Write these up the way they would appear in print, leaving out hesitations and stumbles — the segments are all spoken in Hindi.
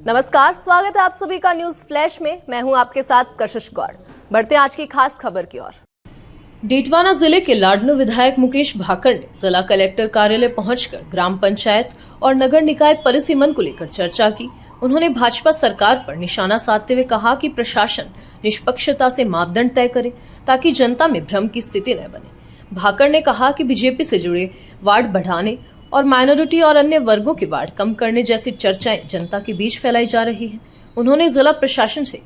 नमस्कार, स्वागत है आप सभी का न्यूज फ्लैश में। मैं हूं आपके साथ कशिश गौड़। बढ़ते हैं आज की खास खबर की ओर। डीडवाना जिले के लाडनू विधायक मुकेश भाकर ने जिला कलेक्टर कार्यालय पहुंचकर ग्राम पंचायत और नगर निकाय परिसीमन को लेकर चर्चा की। उन्होंने भाजपा सरकार पर निशाना साधते हुए कहा कि प्रशासन निष्पक्षता से मापदंड तय करे ताकि जनता में भ्रम की स्थिति न बने। भाकर ने कहा कि बीजेपी से जुड़े वार्ड बढ़ाने और माइनॉरिटी और अन्य वर्गों के वार्ड कम करने जैसी चर्चाएं जनता के बीच फैलाई जा रही है। उन्होंने जिला प्रशासन से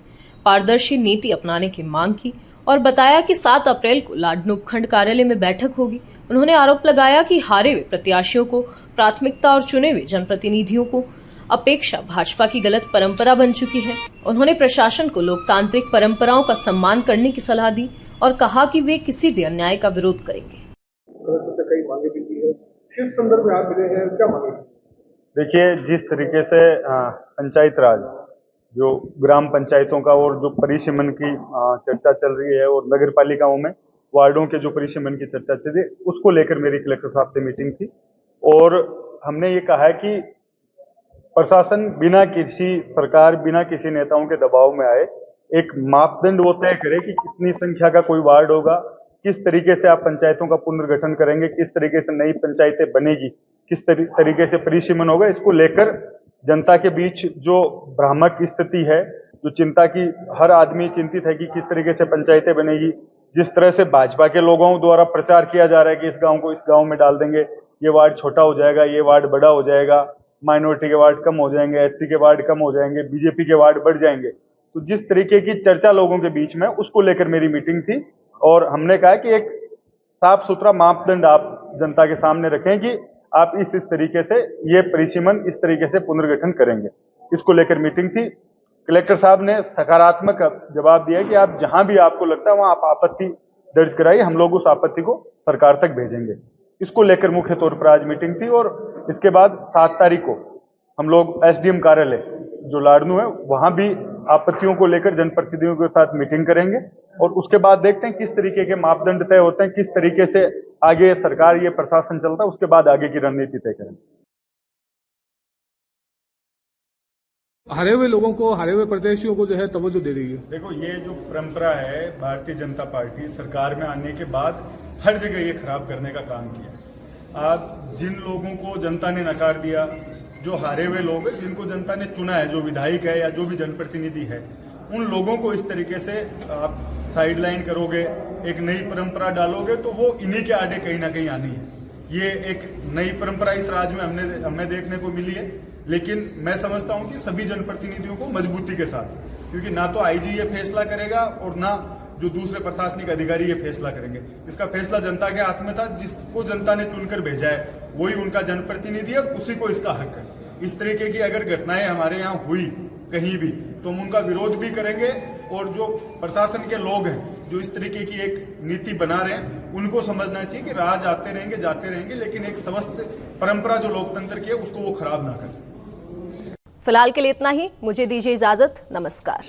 पारदर्शी नीति अपनाने की मांग की और बताया कि 7 अप्रैल को लाडनू उपखंड कार्यालय में बैठक होगी। उन्होंने आरोप लगाया कि हारे हुए प्रत्याशियों को प्राथमिकता और चुने हुए जनप्रतिनिधियों को अपेक्षा भाजपा की गलत परंपरा बन चुकी है। उन्होंने प्रशासन को लोकतांत्रिक परंपराओं का सम्मान करने की सलाह दी और कहा कि वे किसी भी अन्याय का विरोध करेंगे। किस संदर्भ में आप मिले हैं, क्या मांगे? देखिए, जिस तरीके से पंचायत राज जो ग्राम पंचायतों का और जो परिसीमन की चर्चा चल रही है और नगर पालिकाओं में वार्डों के जो परिसीमन की चर्चा चल रही है, उसको लेकर मेरी कलेक्टर साहब से मीटिंग थी और हमने ये कहा है कि प्रशासन बिना किसी सरकार बिना किसी नेताओं के दबाव में आए एक मापदंड वो तय करे कि कितनी संख्या का कोई वार्ड होगा, किस तरीके से आप पंचायतों का पुनर्गठन करेंगे, किस तरीके से नई पंचायतें बनेगी, किस तरीके से परिसीमन होगा। इसको लेकर जनता के बीच जो भ्रामक स्थिति है, जो चिंता की हर आदमी चिंतित है कि किस तरीके से पंचायतें बनेगी, जिस तरह से भाजपा के लोगों द्वारा प्रचार किया जा रहा है कि इस गांव को इस गांव में डाल देंगे, ये वार्ड छोटा हो जाएगा, ये वार्ड बड़ा हो जाएगा, माइनॉरिटी के वार्ड कम हो जाएंगे, एससी के वार्ड कम हो जाएंगे, बीजेपी के वार्ड बढ़ जाएंगे। तो जिस तरीके की चर्चा लोगों के बीच में, उसको लेकर मेरी मीटिंग थी और हमने कहा कि एक साफ सुथरा मापदंड आप जनता के सामने रखें कि आप इस तरीके से ये परिसीमन इस तरीके से पुनर्गठन करेंगे। इसको लेकर मीटिंग थी। कलेक्टर साहब ने सकारात्मक जवाब दिया कि आप जहां भी आपको लगता है वहां आप आपत्ति दर्ज कराइए, हम लोग उस आपत्ति को सरकार तक भेजेंगे। इसको लेकर मुख्य तौर पर आज मीटिंग थी और इसके बाद 7 तारीख को हम लोग एसडीएम कार्यालय जो लाडनू है वहां भी आपत्तियों को लेकर जनप्रतिनिधियों के साथ मीटिंग करेंगे और उसके बाद देखते हैं किस तरीके के मापदंड तय होते हैं, किस तरीके से आगे सरकार ये प्रशासन चलता है, उसके बाद आगे की रणनीति तय करेंगे। हारे हुए लोगों को, हारे हुए प्रत्याशियों को जो है तवज्जो दे रही है। देखो, ये जो परंपरा है भारतीय जनता पार्टी सरकार में आने के बाद हर जगह ये खराब करने का काम किया। आज जिन लोगों को जनता ने नकार दिया, जो हारे हुए लोग हैं जिनको जनता ने चुना है, जो विधायक है या जो भी जनप्रतिनिधि है, उन लोगों को इस तरीके से आप साइडलाइन करोगे, एक नई परंपरा डालोगे तो वो इन्हीं के आड़े कहीं ना कहीं आनी है। ये एक नई परंपरा इस राज्य में हमें देखने को मिली है, लेकिन मैं समझता हूं कि सभी जनप्रतिनिधियों को मजबूती के साथ, क्योंकि ना तो आईजी ये फैसला करेगा और ना जो दूसरे प्रशासनिक अधिकारी ये फैसला करेंगे। इसका फैसला जनता के हाथ में था। जिसको जनता ने चुनकर भेजा है वही उनका जनप्रतिनिधि है, उसी को इसका हक है। इस तरीके की अगर घटनाएं हमारे यहाँ हुई कहीं भी तो हम उनका विरोध भी करेंगे और जो प्रशासन के लोग हैं जो इस तरीके की एक नीति बना रहे हैं उनको समझना चाहिए कि राज आते रहेंगे जाते रहेंगे, लेकिन एक स्वस्थ परंपरा जो लोकतंत्र की है उसको वो खराब ना करें। फिलहाल के लिए इतना ही। मुझे दीजिए इजाजत। नमस्कार।